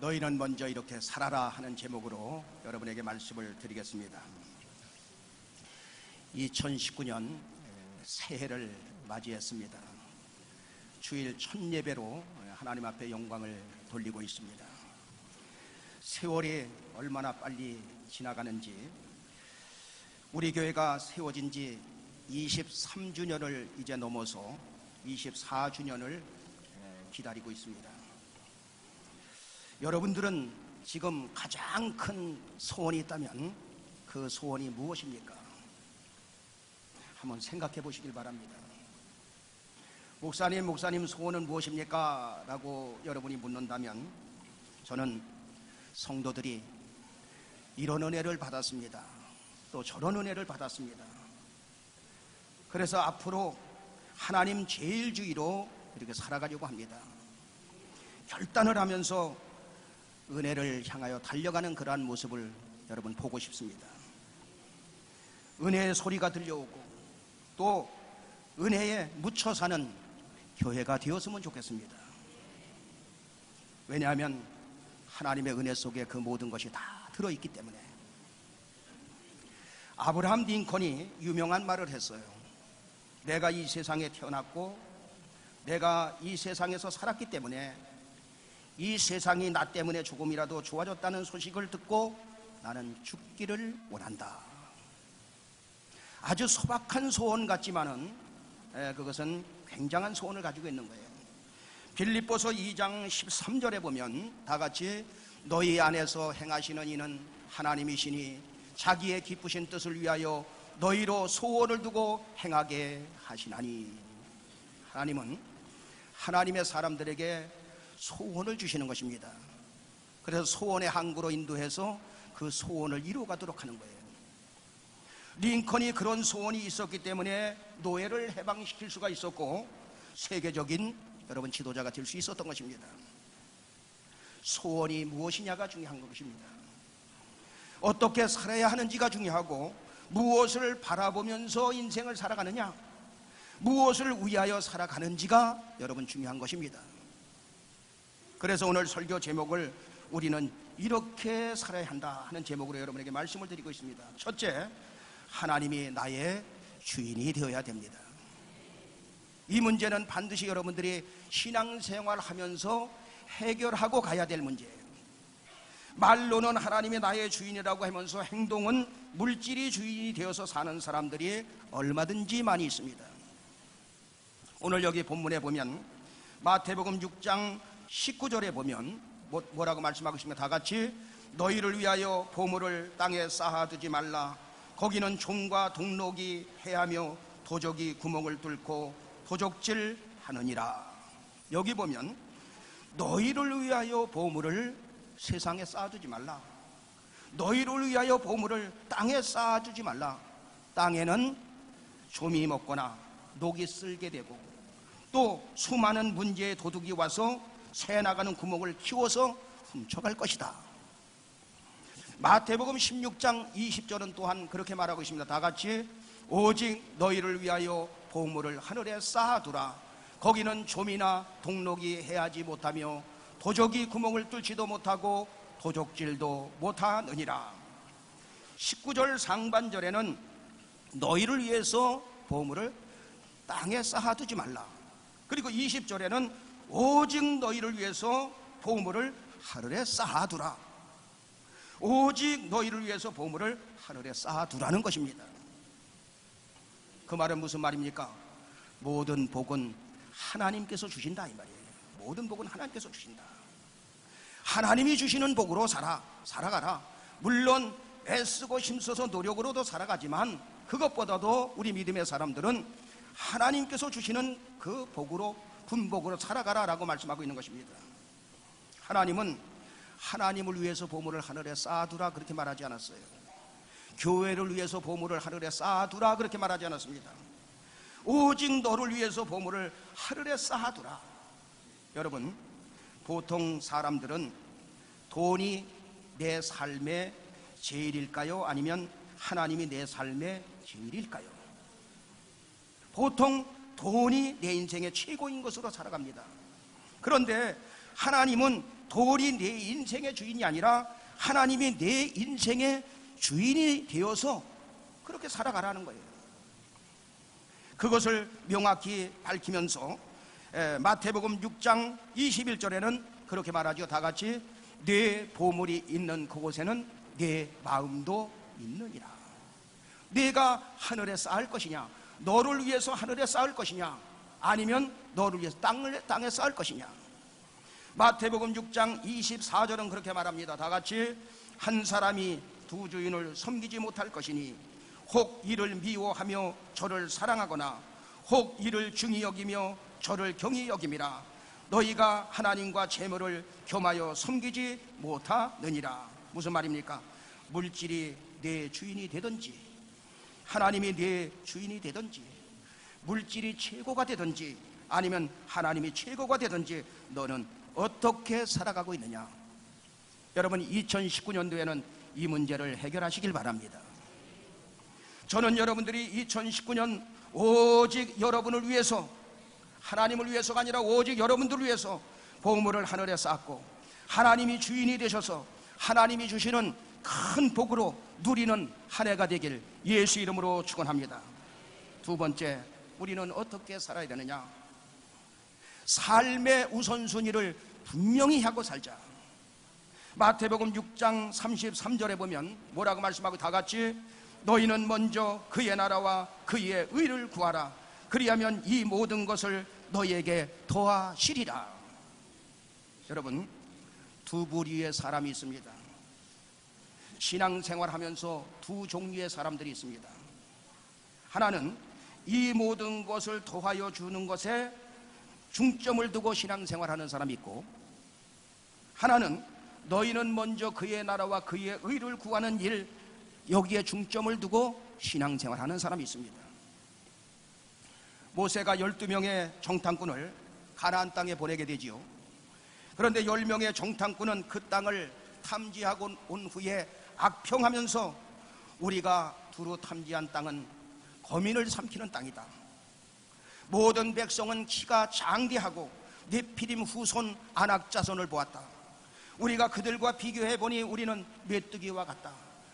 너희는 먼저 이렇게 살아라 하는 제목으로 여러분에게 말씀을 드리겠습니다. 2019년 새해를 맞이했습니다. 주일 첫 예배로 하나님 앞에 영광을 돌리고 있습니다. 세월이 얼마나 빨리 지나가는지, 우리 교회가 세워진 지 23주년을 이제 넘어서 24주년을 기다리고 있습니다. 여러분들은 지금 가장 큰 소원이 있다면 그 소원이 무엇입니까? 한번 생각해 보시길 바랍니다. 목사님 소원은 무엇입니까? 라고 여러분이 묻는다면 저는 성도들이 이런 은혜를 받았습니다. 또 저런 은혜를 받았습니다. 그래서 앞으로 하나님 제일주의로 이렇게 살아가려고 합니다. 결단을 하면서 은혜를 향하여 달려가는 그러한 모습을 여러분 보고 싶습니다. 은혜의 소리가 들려오고 또 은혜에 묻혀 사는 교회가 되었으면 좋겠습니다. 왜냐하면 하나님의 은혜 속에 그 모든 것이 다 들어있기 때문에. 아브라함 링컨이 유명한 말을 했어요. 내가 이 세상에 태어났고 내가 이 세상에서 살았기 때문에 이 세상이 나 때문에 조금이라도 좋아졌다는 소식을 듣고 나는 죽기를 원한다. 아주 소박한 소원 같지만은 그것은 굉장한 소원을 가지고 있는 거예요. 빌립보서 2장 13절에 보면 다 같이 너희 안에서 행하시는 이는 하나님이시니 자기의 기쁘신 뜻을 위하여 너희로 소원을 두고 행하게 하시나니. 하나님은 하나님의 사람들에게 소원을 주시는 것입니다. 그래서 소원의 항구로 인도해서 그 소원을 이루어가도록 하는 거예요. 링컨이 그런 소원이 있었기 때문에 노예를 해방시킬 수가 있었고 세계적인 여러분 지도자가 될 수 있었던 것입니다. 소원이 무엇이냐가 중요한 것입니다. 어떻게 살아야 하는지가 중요하고 무엇을 바라보면서 인생을 살아가느냐, 무엇을 위하여 살아가는지가 여러분 중요한 것입니다. 그래서 오늘 설교 제목을 우리는 이렇게 살아야 한다 하는 제목으로 여러분에게 말씀을 드리고 있습니다. 첫째, 하나님이 나의 주인이 되어야 됩니다. 이 문제는 반드시 여러분들이 신앙생활 하면서 해결하고 가야 될 문제예요. 말로는 하나님이 나의 주인이라고 하면서 행동은 물질이 주인이 되어서 사는 사람들이 얼마든지 많이 있습니다. 오늘 여기 본문에 보면 마태복음 6장 19절에 보면 뭐라고 말씀하고 있습니까? 다 같이 너희를 위하여 보물을 땅에 쌓아두지 말라. 거기는 종과 동록이 해하며 도적이 구멍을 뚫고 도적질 하느니라. 여기 보면 너희를 위하여 보물을 세상에 쌓아두지 말라. 너희를 위하여 보물을 땅에 쌓아두지 말라. 땅에는 좀이 먹거나 녹이 쓸게 되고 또 수많은 문제의 도둑이 와서 새 나가는 구멍을 키워서 훔쳐갈 것이다. 마태복음 16장 20절은 또한 그렇게 말하고 있습니다. 다 같이 오직 너희를 위하여 보물을 하늘에 쌓아두라. 거기는 좀이나 동록이 해하지 못하며 도적이 구멍을 뚫지도 못하고 도적질도 못하느니라. 19절 상반절에는 너희를 위해서 보물을 땅에 쌓아두지 말라. 그리고 20절에는 오직 너희를 위해서 보물을 하늘에 쌓아두라. 오직 너희를 위해서 보물을 하늘에 쌓아두라는 것입니다. 그 말은 무슨 말입니까? 모든 복은 하나님께서 주신다 이 말이에요. 모든 복은 하나님께서 주신다. 하나님이 주시는 복으로 살아가라. 물론 애쓰고 힘써서 노력으로도 살아가지만 그것보다도 우리 믿음의 사람들은 하나님께서 주시는 그 복으로 분복으로 살아가라 라고 말씀하고 있는 것입니다. 하나님은 하나님을 위해서 보물을 하늘에 쌓아두라 그렇게 말하지 않았어요. 교회를 위해서 보물을 하늘에 쌓아두라 그렇게 말하지 않았습니다. 오직 너를 위해서 보물을 하늘에 쌓아두라. 여러분, 보통 사람들은 돈이 내 삶의 제일일까요? 아니면 하나님이 내 삶의 제일일까요? 보통 돈이 내 인생의 최고인 것으로 살아갑니다. 그런데 하나님은 돌이 내 인생의 주인이 아니라 하나님이 내 인생의 주인이 되어서 그렇게 살아가라는 거예요. 그것을 명확히 밝히면서 마태복음 6장 21절에는 그렇게 말하죠. 다 같이 내 보물이 있는 그곳에는 내 마음도 있느니라. 내가 하늘에 쌓을 것이냐, 너를 위해서 하늘에 쌓을 것이냐, 아니면 너를 위해서 땅에 쌓을 것이냐. 마태복음 6장 24절은 그렇게 말합니다. 다 같이 한 사람이 두 주인을 섬기지 못할 것이니 혹 이를 미워하며 저를 사랑하거나 혹 이를 중히 여기며 저를 경히 여김이라. 너희가 하나님과 재물을 겸하여 섬기지 못하느니라. 무슨 말입니까? 물질이 내 주인이 되든지 하나님이 내 주인이 되든지 물질이 최고가 되든지 아니면 하나님이 최고가 되든지 너는 어떻게 살아가고 있느냐. 여러분 2019년도에는 이 문제를 해결하시길 바랍니다. 저는 여러분들이 2019년 오직 여러분을 위해서, 하나님을 위해서가 아니라 오직 여러분들을 위해서 보물을 하늘에 쌓고 하나님이 주인이 되셔서 하나님이 주시는 큰 복으로 누리는 한 해가 되길 예수 이름으로 축원합니다. 두 번째, 우리는 어떻게 살아야 되느냐? 삶의 우선순위를 분명히 하고 살자. 마태복음 6장 33절에 보면 뭐라고 말씀하고, 다 같이 너희는 먼저 그의 나라와 그의 의를 구하라. 그리하면 이 모든 것을 너희에게 더하시리라. 여러분, 두 부류의 사람이 있습니다. 신앙생활하면서 두 종류의 사람들이 있습니다. 하나는 이 모든 것을 더하여 주는 것에 중점을 두고 신앙생활하는 사람이 있고, 하나는 너희는 먼저 그의 나라와 그의 의를 구하는 일, 여기에 중점을 두고 신앙생활하는 사람이 있습니다. 모세가 12명의 정탐꾼을 가나안 땅에 보내게 되지요. 그런데 10명의 정탐꾼은 그 땅을 탐지하고 온 후에 악평하면서 우리가 두루 탐지한 땅은 거민을 삼키는 땅이다. 모든 백성은 키가 장대하고 네피림 후손 아낙 자손을 보았다. 우리가 그들과 비교해보니 우리는 메뚜기와 같다.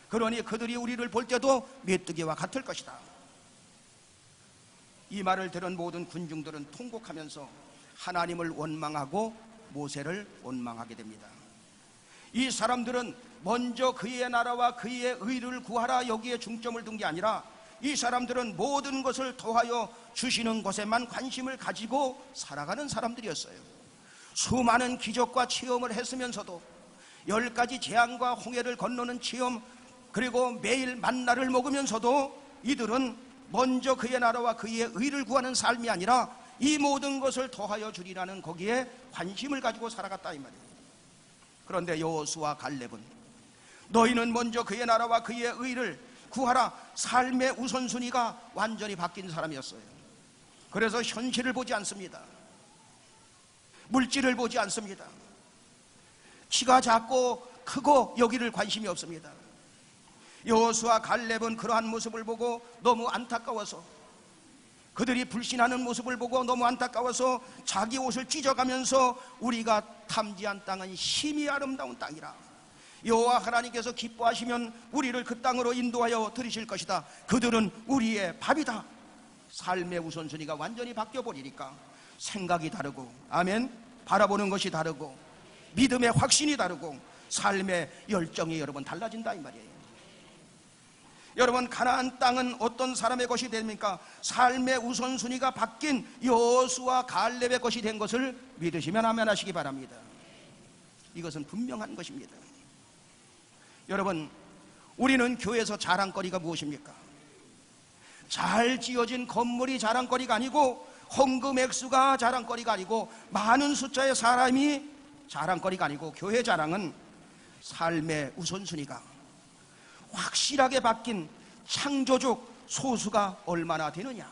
그러니 그들이 우리를 볼 때도 메뚜기와 같을 것이다. 이 말을 들은 모든 군중들은 통곡하면서 하나님을 원망하고 모세를 원망하게 됩니다. 이 사람들은 먼저 그의 나라와 그의 의를 구하라, 여기에 중점을 둔 게 아니라 이 사람들은 모든 것을 더하여 주시는 것에만 관심을 가지고 살아가는 사람들이었어요. 수많은 기적과 체험을 했으면서도 10가지 재앙과 홍해를 건너는 체험, 그리고 매일 만나를 먹으면서도 이들은 먼저 그의 나라와 그의 의를 구하는 삶이 아니라 이 모든 것을 더하여 주리라는 거기에 관심을 가지고 살아갔다 이 말이에요. 그런데 여호수아 갈렙은 너희는 먼저 그의 나라와 그의 의를 구하라, 삶의 우선순위가 완전히 바뀐 사람이었어요. 그래서 현실을 보지 않습니다. 물질을 보지 않습니다. 키가 작고 크고 여기를 관심이 없습니다. 여호수아 갈렙은 그러한 모습을 보고 너무 안타까워서, 그들이 불신하는 모습을 보고 너무 안타까워서 자기 옷을 찢어가면서 우리가 탐지한 땅은 힘이 아름다운 땅이라, 여호와 하나님께서 기뻐하시면 우리를 그 땅으로 인도하여 들이실 것이다. 그들은 우리의 밥이다. 삶의 우선순위가 완전히 바뀌어버리니까 생각이 다르고, 아멘, 바라보는 것이 다르고, 믿음의 확신이 다르고, 삶의 열정이 여러분 달라진다 이 말이에요. 여러분, 가나안 땅은 어떤 사람의 것이 됩니까? 삶의 우선순위가 바뀐 여호수아 갈렙의 것이 된 것을 믿으시면 아멘 하시기 바랍니다. 이것은 분명한 것입니다. 여러분, 우리는 교회에서 자랑거리가 무엇입니까? 잘 지어진 건물이 자랑거리가 아니고, 헌금 액수가 자랑거리가 아니고, 많은 숫자의 사람이 자랑거리가 아니고, 교회 자랑은 삶의 우선순위가 확실하게 바뀐 창조적 소수가 얼마나 되느냐,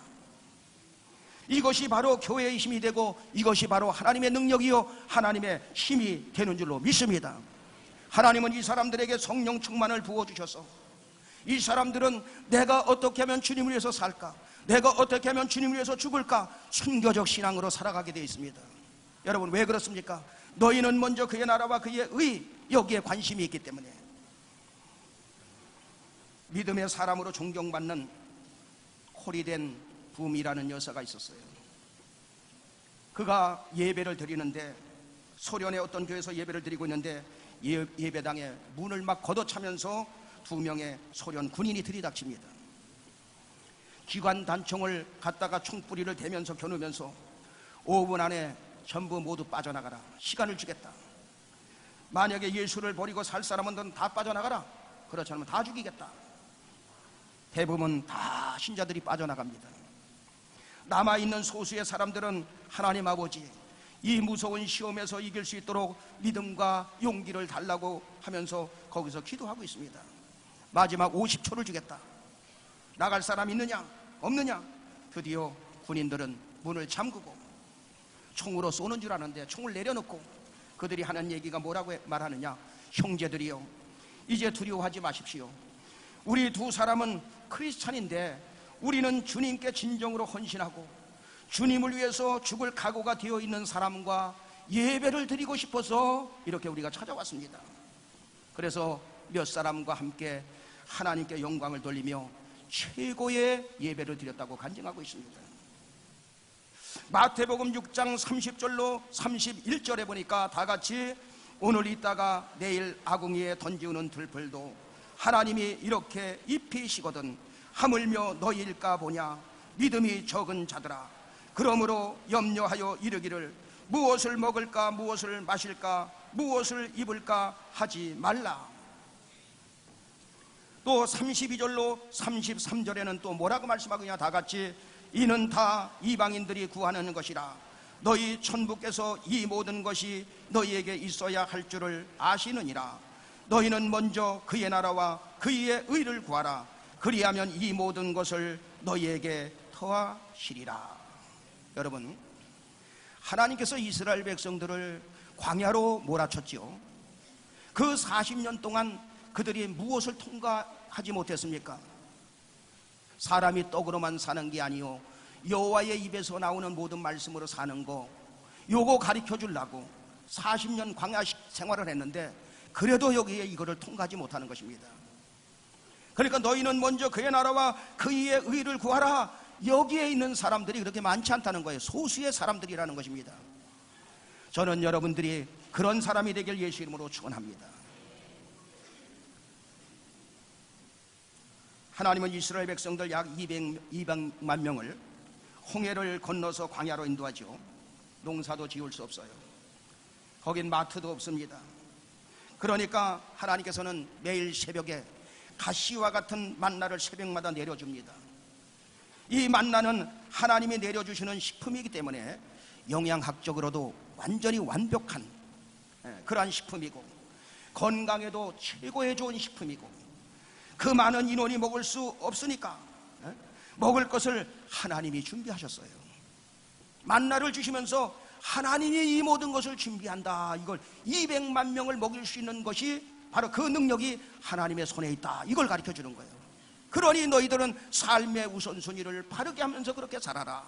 이것이 바로 교회의 힘이 되고, 이것이 바로 하나님의 능력이요 하나님의 힘이 되는 줄로 믿습니다. 하나님은 이 사람들에게 성령 충만을 부어주셔서 이 사람들은 내가 어떻게 하면 주님을 위해서 살까, 내가 어떻게 하면 주님을 위해서 죽을까, 순교적 신앙으로 살아가게 되어 있습니다. 여러분, 왜 그렇습니까? 너희는 먼저 그의 나라와 그의 의, 여기에 관심이 있기 때문에. 믿음의 사람으로 존경받는 코리된 붐이라는 여사가 있었어요. 그가 예배를 드리는데, 소련의 어떤 교회에서 예배를 드리고 있는데 예배당에 문을 막 걷어차면서 2명의 소련 군인이 들이닥칩니다. 기관 단총을 갖다가 총뿌리를 대면서 겨누면서 5분 안에 전부 모두 빠져나가라, 시간을 주겠다. 만약에 예수를 버리고 살 사람은 넌 다 빠져나가라, 그렇지 않으면 다 죽이겠다. 대부분 다 신자들이 빠져나갑니다. 남아있는 소수의 사람들은 하나님 아버지, 이 무서운 시험에서 이길 수 있도록 믿음과 용기를 달라고 하면서 거기서 기도하고 있습니다. 마지막 50초를 주겠다. 나갈 사람 있느냐 없느냐. 드디어 군인들은 문을 잠그고 총으로 쏘는 줄 아는데 총을 내려놓고 그들이 하는 얘기가 뭐라고 말하느냐. 형제들이여, 이제 두려워하지 마십시오. 우리 두 사람은 크리스찬인데 우리는 주님께 진정으로 헌신하고 주님을 위해서 죽을 각오가 되어 있는 사람과 예배를 드리고 싶어서 이렇게 우리가 찾아왔습니다. 그래서 몇 사람과 함께 하나님께 영광을 돌리며 최고의 예배를 드렸다고 간증하고 있습니다. 마태복음 6장 30절로 31절에 보니까 다 같이 오늘 있다가 내일 아궁이에 던지우는 들풀도 하나님이 이렇게 입히시거든 하물며 너희일까 보냐. 믿음이 적은 자들아, 그러므로 염려하여 이르기를 무엇을 먹을까 무엇을 마실까 무엇을 입을까 하지 말라. 또 32절로 33절에는 또 뭐라고 말씀하느냐. 다 같이 이는 다 이방인들이 구하는 것이라. 너희 천부께서 이 모든 것이 너희에게 있어야 할 줄을 아시느니라. 너희는 먼저 그의 나라와 그의 의를 구하라. 그리하면 이 모든 것을 너희에게 더하시리라. 여러분, 하나님께서 이스라엘 백성들을 광야로 몰아쳤지요. 그 40년 동안 그들이 무엇을 통과하지 못했습니까? 사람이 떡으로만 사는 게 아니요 여호와의 입에서 나오는 모든 말씀으로 사는 거, 요거 가르쳐 주려고 40년 광야 생활을 했는데 그래도 여기에 이거를 통과하지 못하는 것입니다. 그러니까 너희는 먼저 그의 나라와 그의 의를 구하라. 여기에 있는 사람들이 그렇게 많지 않다는 거예요. 소수의 사람들이라는 것입니다. 저는 여러분들이 그런 사람이 되길 예수 이름으로 축원합니다. 하나님은 이스라엘 백성들 약 200만 명을 홍해를 건너서 광야로 인도하죠. 농사도 지을 수 없어요. 거긴 마트도 없습니다. 그러니까 하나님께서는 매일 새벽에 가시와 같은 만나를 새벽마다 내려줍니다. 이 만나는 하나님이 내려주시는 식품이기 때문에 영양학적으로도 완전히 완벽한 그러한 식품이고 건강에도 최고의 좋은 식품이고 그 많은 인원이 먹을 수 없으니까 먹을 것을 하나님이 준비하셨어요. 만나를 주시면서 하나님이 이 모든 것을 준비한다. 이걸 200만 명을 먹일 수 있는 것이 바로 그 능력이 하나님의 손에 있다. 이걸 가르쳐 주는 거예요. 그러니 너희들은 삶의 우선순위를 바르게 하면서 그렇게 살아라.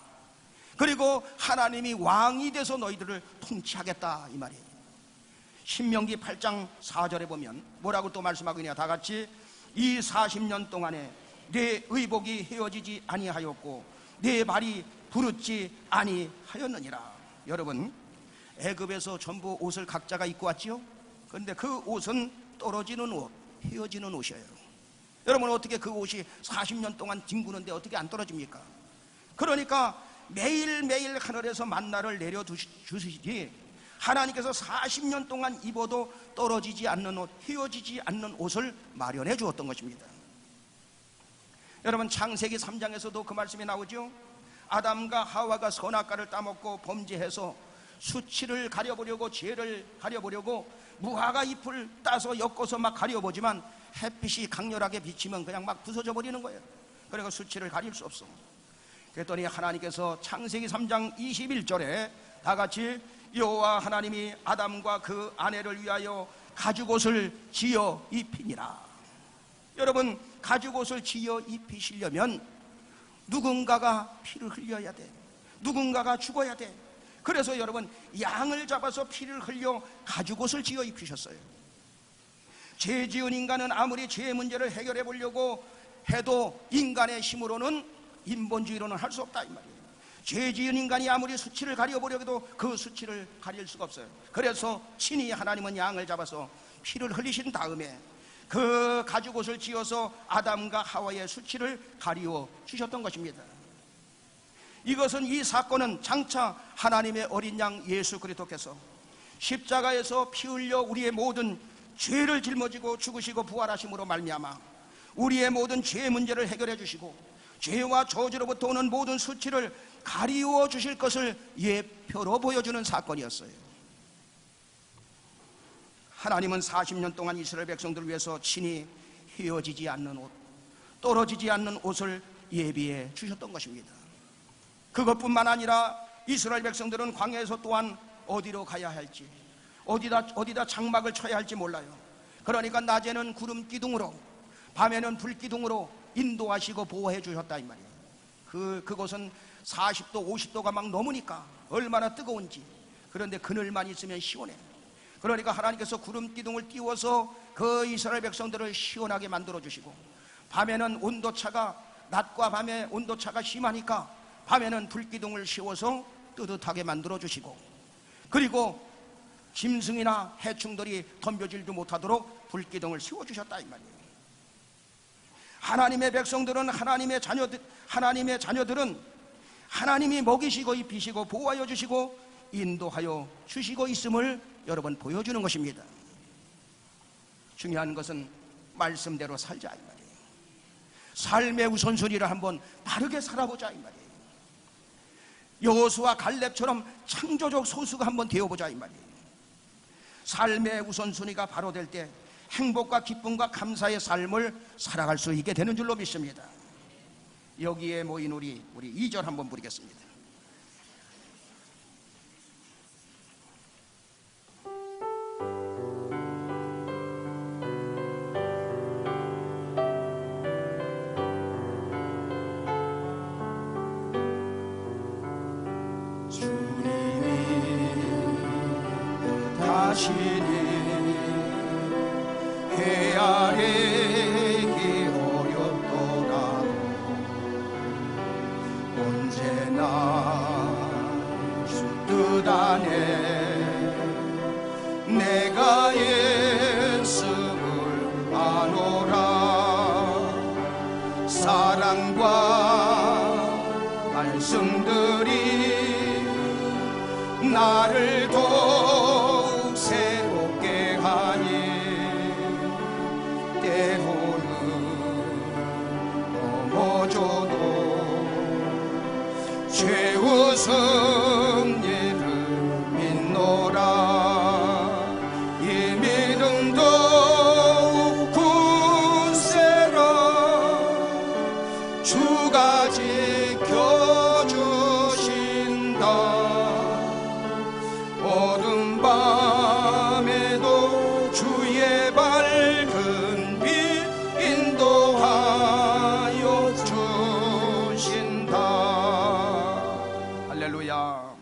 그리고 하나님이 왕이 돼서 너희들을 통치하겠다, 이 말이에요. 신명기 8장 4절에 보면 뭐라고 또 말씀하고 있냐. 다 같이 이 40년 동안에 내 의복이 헤어지지 아니하였고 내 발이 부르지 아니하였느니라. 여러분, 애굽에서 전부 옷을 각자가 입고 왔지요. 그런데 그 옷은 떨어지는 옷, 헤어지는 옷이에요. 여러분, 어떻게 그 옷이 40년 동안 뒹구는데 어떻게 안 떨어집니까? 그러니까 매일매일 하늘에서 만나를 내려주시지 하나님께서 40년 동안 입어도 떨어지지 않는 옷, 헤어지지 않는 옷을 마련해 주었던 것입니다. 여러분, 창세기 3장에서도 그 말씀이 나오죠. 아담과 하와가 선악과를 따먹고 범죄해서 수치를 가려보려고, 죄를 가려보려고 무화과 잎을 따서 엮어서 막 가려보지만 햇빛이 강렬하게 비치면 그냥 막 부서져 버리는 거예요. 그러니까 수치를 가릴 수 없어. 그랬더니 하나님께서 창세기 3장 21절에 다 같이 여호와 하나님이 아담과 그 아내를 위하여 가죽옷을 지어 입히니라. 여러분, 가죽옷을 지어 입히시려면 누군가가 피를 흘려야 돼. 누군가가 죽어야 돼. 그래서 여러분, 양을 잡아서 피를 흘려 가죽옷을 지어 입히셨어요. 죄 지은 인간은 아무리 죄의 문제를 해결해 보려고 해도 인간의 힘으로는, 인본주의로는 할 수 없다 이 말이에요. 죄 지은 인간이 아무리 수치를 가려보려고 해도 그 수치를 가릴 수가 없어요. 그래서 친히 하나님은 양을 잡아서 피를 흘리신 다음에 그 가죽옷을 지어서 아담과 하와의 수치를 가리워 주셨던 것입니다. 이것은, 이 사건은 장차 하나님의 어린 양 예수 그리스도께서 십자가에서 피 흘려 우리의 모든 죄를 짊어지고 죽으시고 부활하심으로 말미암아 우리의 모든 죄의 문제를 해결해 주시고 죄와 저주로부터 오는 모든 수치를 가리워 주실 것을 예표로 보여주는 사건이었어요. 하나님은 40년 동안 이스라엘 백성들을 위해서 친히 휘어지지 않는 옷, 떨어지지 않는 옷을 예비해 주셨던 것입니다. 그것뿐만 아니라 이스라엘 백성들은 광야에서 또한 어디로 가야 할지, 어디다 장막을 쳐야 할지 몰라요. 그러니까 낮에는 구름 기둥으로, 밤에는 불 기둥으로 인도하시고 보호해 주셨다 이 말이에요. 그곳은 40도 50도가 막 넘으니까 얼마나 뜨거운지. 그런데 그늘만 있으면 시원해. 그러니까 하나님께서 구름 기둥을 띄워서 그 이스라엘 백성들을 시원하게 만들어 주시고, 밤에는 온도차가, 낮과 밤에 온도차가 심하니까 밤에는 불 기둥을 씌워서 뜨뜻하게 만들어 주시고, 그리고 짐승이나 해충들이 덤벼질도 못하도록 불 기둥을 씌워 주셨다 이 말이에요. 하나님의 백성들은, 하나님의 자녀들은 하나님이 먹이시고 입히시고 보호하여 주시고 인도하여 주시고 있음을 여러분 보여주는 것입니다. 중요한 것은 말씀대로 살자 이 말이에요. 삶의 우선순위를 한번 바르게 살아보자 이 말이에요. 여호수아 갈렙처럼 창조적 소수가 한번 되어보자 이 말이에요. 삶의 우선순위가 바로 될 때 행복과 기쁨과 감사의 삶을 살아갈 수 있게 되는 줄로 믿습니다. 여기에 모인 우리 2절 한번 부르겠습니다. 헤아리기 어렵더라도 언제나 주 뜻 안에 내가 예수를 아노라. 사랑과 말씀들이 나를 더욱 새롭게 하니 때로는 넘어져도 최후 승리를 믿노라. 이 믿음 더욱 굳세라. 주가 지켜주신다. 어둠 밤에도 주의 밝은 빛 인도하여 주신다. 할렐루야.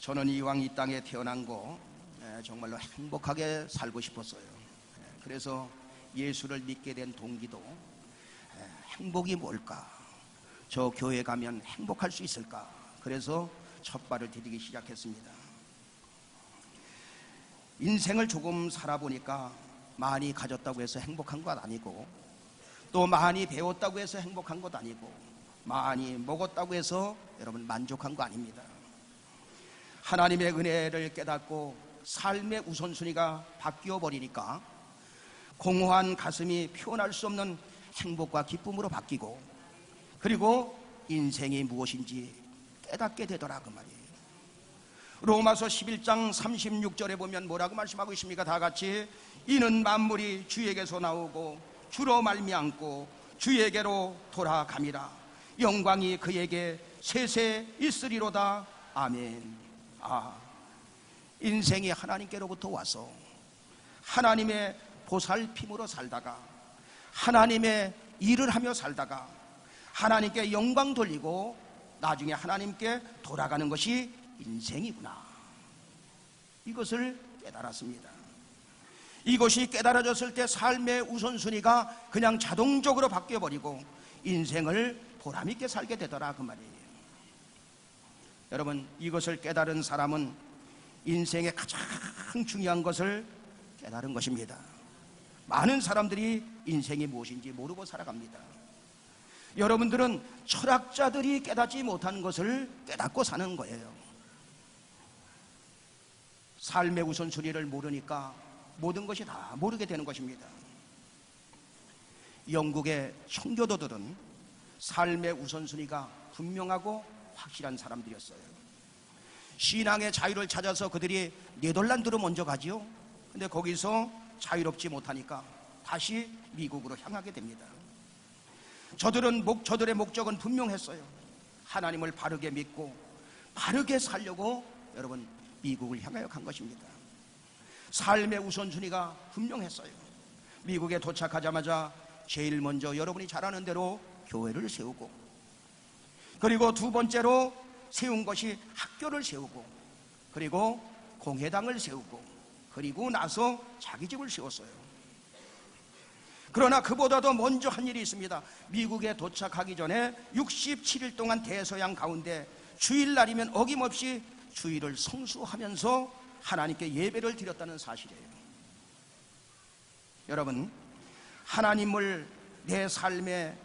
저는 이왕 이 땅에 태어난 거 정말로 행복하게 살고 싶었어요. 그래서 예수를 믿게 된 동기도 행복이 뭘까? 저 교회 가면 행복할 수 있을까? 그래서 첫 발을 디디기 시작했습니다. 인생을 조금 살아보니까 많이 가졌다고 해서 행복한 것 아니고, 또 많이 배웠다고 해서 행복한 것 아니고, 많이 먹었다고 해서 여러분 만족한 거 아닙니다. 하나님의 은혜를 깨닫고 삶의 우선순위가 바뀌어 버리니까 공허한 가슴이 표현할 수 없는 행복과 기쁨으로 바뀌고, 그리고 인생이 무엇인지 깨닫게 되더라 그 말이에요. 로마서 11장 36절에 보면 뭐라고 말씀하고 있습니까? 다 같이. 이는 만물이 주에게서 나오고 주로 말미암고 주에게로 돌아감이라. 영광이 그에게 세세 있으리로다. 아멘. 인생이 하나님께로부터 와서 하나님의 보살핌으로 살다가, 하나님의 일을 하며 살다가, 하나님께 영광 돌리고 나중에 하나님께 돌아가는 것이 인생이구나. 이것을 깨달았습니다. 이것이 깨달아졌을 때 삶의 우선순위가 그냥 자동적으로 바뀌어버리고 인생을 보람있게 살게 되더라, 그 말이에요. 여러분, 이것을 깨달은 사람은 인생의 가장 중요한 것을 깨달은 것입니다. 많은 사람들이 인생이 무엇인지 모르고 살아갑니다. 여러분들은 철학자들이 깨닫지 못한 것을 깨닫고 사는 거예요. 삶의 우선순위를 모르니까 모든 것이 다 모르게 되는 것입니다. 영국의 청교도들은 삶의 우선순위가 분명하고 확실한 사람들이었어요. 신앙의 자유를 찾아서 그들이 네덜란드로 먼저 가지요. 근데 거기서 자유롭지 못하니까 다시 미국으로 향하게 됩니다. 저들의 목적은 분명했어요. 하나님을 바르게 믿고 바르게 살려고 여러분 미국을 향하여 간 것입니다. 삶의 우선순위가 분명했어요. 미국에 도착하자마자 제일 먼저 여러분이 잘 아는 대로 교회를 세우고, 그리고 두 번째로 세운 것이 학교를 세우고, 그리고 공회당을 세우고, 그리고 나서 자기 집을 세웠어요. 그러나 그보다도 먼저 한 일이 있습니다. 미국에 도착하기 전에 67일 동안 대서양 가운데 주일날이면 어김없이 주일을 성수하면서 하나님께 예배를 드렸다는 사실이에요. 여러분, 하나님은 내 삶의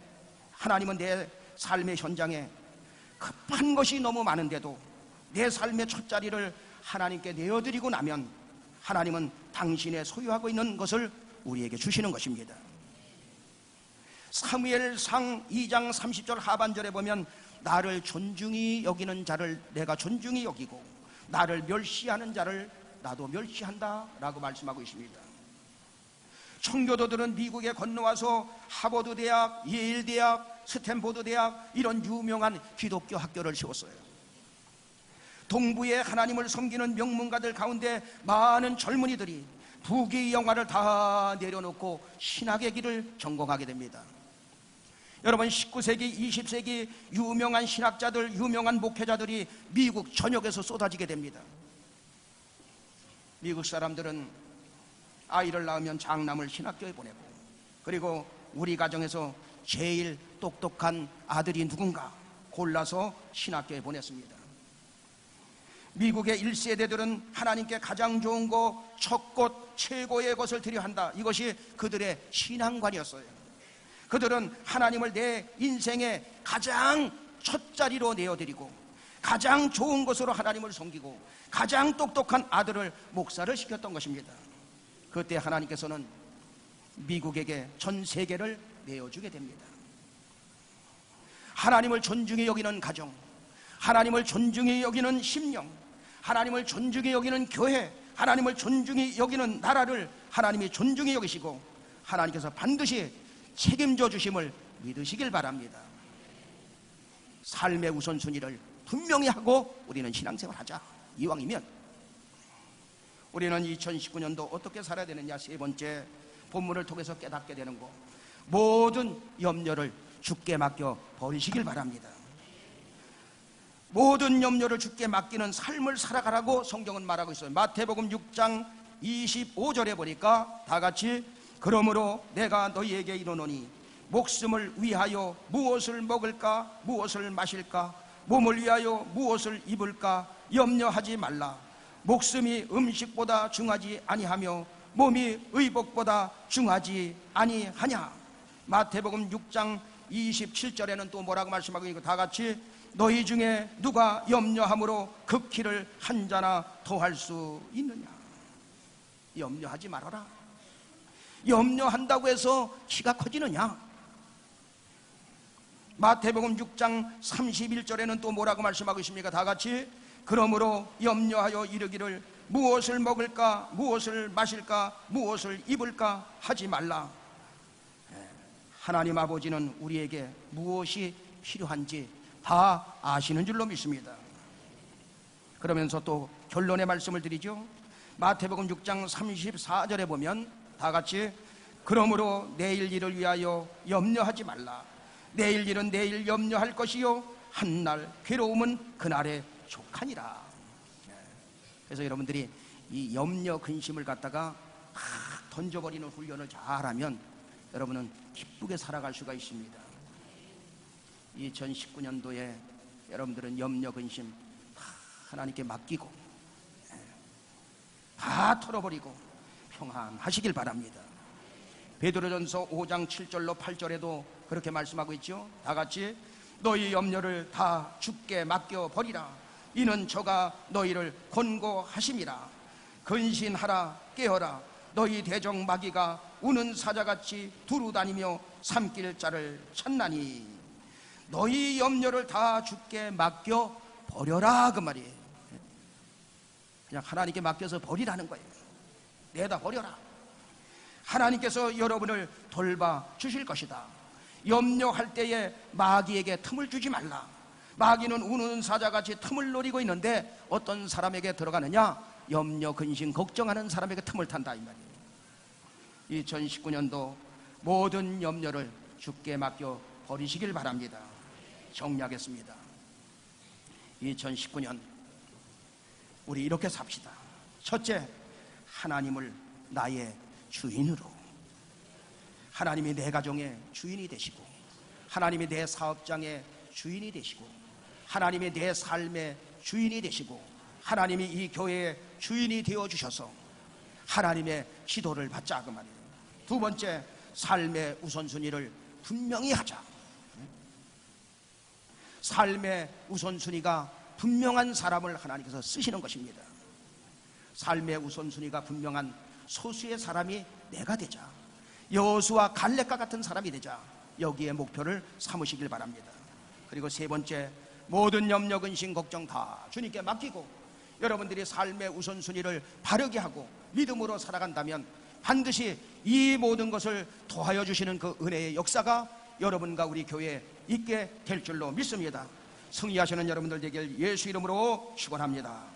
현장에 급한 것이 너무 많은데도 내 삶의 첫자리를 하나님께 내어드리고 나면 하나님은 당신의 소유하고 있는 것을 우리에게 주시는 것입니다. 사무엘상 2장 30절 하반절에 보면 나를 존중히 여기는 자를 내가 존중히 여기고 나를 멸시하는 자를 나도 멸시한다 라고 말씀하고 있습니다. 청교도들은 미국에 건너와서 하버드 대학, 예일 대학, 스탠포드 대학 이런 유명한 기독교 학교를 세웠어요. 동부의 하나님을 섬기는 명문가들 가운데 많은 젊은이들이 부귀 영화를 다 내려놓고 신학의 길을 전공하게 됩니다. 여러분, 19세기, 20세기 유명한 신학자들, 유명한 목회자들이 미국 전역에서 쏟아지게 됩니다. 미국 사람들은 아이를 낳으면 장남을 신학교에 보내고, 그리고 우리 가정에서 제일 똑똑한 아들이 누군가 골라서 신학교에 보냈습니다. 미국의 1세대들은 하나님께 가장 좋은 거, 첫 것, 최고의 것을 드려야 한다. 이것이 그들의 신앙관이었어요. 그들은 하나님을 내 인생의 가장 첫 자리로 내어드리고 가장 좋은 것으로 하나님을 섬기고 가장 똑똑한 아들을 목사를 시켰던 것입니다. 그때 하나님께서는 미국에게 전 세계를 내어주게 됩니다. 하나님을 존중히 여기는 가정, 하나님을 존중히 여기는 심령, 하나님을 존중히 여기는 교회, 하나님을 존중히 여기는 나라를 하나님이 존중히 여기시고 하나님께서 반드시 책임져 주심을 믿으시길 바랍니다. 삶의 우선순위를 분명히 하고 우리는 신앙생활 하자. 이왕이면 우리는 2019년도 어떻게 살아야 되느냐, 세 번째 본문을 통해서 깨닫게 되는 거, 모든 염려를 주께 맡겨 버리시길 바랍니다. 모든 염려를 주께 맡기는 삶을 살아가라고 성경은 말하고 있어요. 마태복음 6장 25절에 보니까 다 같이 그러므로 내가 너희에게 이르노니 목숨을 위하여 무엇을 먹을까 무엇을 마실까 몸을 위하여 무엇을 입을까 염려하지 말라. 목숨이 음식보다 중하지 아니하며 몸이 의복보다 중하지 아니하냐. 마태복음 6장 27절에는 또 뭐라고 말씀하고 있고, 다 같이 너희 중에 누가 염려함으로 그 키를 한 자나 더할 수 있느냐. 염려하지 말아라. 염려한다고 해서 키가 커지느냐? 마태복음 6장 31절에는 또 뭐라고 말씀하고 있습니까? 다 같이 그러므로 염려하여 이르기를 무엇을 먹을까 무엇을 마실까 무엇을 입을까 하지 말라. 하나님 아버지는 우리에게 무엇이 필요한지 다 아시는 줄로 믿습니다. 그러면서 또 결론의 말씀을 드리죠. 마태복음 6장 34절에 보면 다 같이 그러므로 내일 일을 위하여 염려하지 말라. 내일 일은 내일 염려할 것이요 한날 괴로움은 그날의 족하니라. 그래서 여러분들이 이 염려 근심을 갖다가 막 던져버리는 훈련을 잘하면 여러분은 기쁘게 살아갈 수가 있습니다. 2019년도에 여러분들은 염려 근심 다 하나님께 맡기고 다 털어버리고 평안하시길 바랍니다. 베드로전서 5장 7절로 8절에도 그렇게 말씀하고 있죠. 다 같이 너희 염려를 다 주께 맡겨버리라. 이는 저가 너희를 권고하심이라. 근신하라 깨어라. 너희 대적 마귀가 우는 사자같이 두루다니며 삼킬 자를 찾나니 너희 염려를 다 주께 맡겨버려라. 그 말이에요. 그냥 하나님께 맡겨서 버리라는 거예요. 내다 버려라. 하나님께서 여러분을 돌봐 주실 것이다. 염려할 때에 마귀에게 틈을 주지 말라. 마귀는 우는 사자같이 틈을 노리고 있는데 어떤 사람에게 들어가느냐? 염려, 근심, 걱정하는 사람에게 틈을 탄다 이 말이에요. 2019년도 모든 염려를 주께 맡겨 버리시길 바랍니다. 정리하겠습니다. 2019년 우리 이렇게 삽시다. 첫째, 하나님을 나의 주인으로. 하나님이 내 가정의 주인이 되시고, 하나님이 내 사업장의 주인이 되시고, 하나님이 내 삶의 주인이 되시고, 하나님이 이 교회의 주인이 되어주셔서 하나님의 지도를 받자 그 말이에요. 두 번째, 삶의 우선순위를 분명히 하자. 삶의 우선순위가 분명한 사람을 하나님께서 쓰시는 것입니다. 삶의 우선순위가 분명한 소수의 사람이 내가 되자. 여호수아 갈렙과 같은 사람이 되자. 여기에 목표를 삼으시길 바랍니다. 그리고 세 번째, 모든 염려, 근심, 걱정 다 주님께 맡기고 여러분들이 삶의 우선순위를 바르게 하고 믿음으로 살아간다면 반드시 이 모든 것을 도와여 주시는 그 은혜의 역사가 여러분과 우리 교회에 있게 될 줄로 믿습니다. 승리하시는 여러분들 되길 예수 이름으로 축원합니다.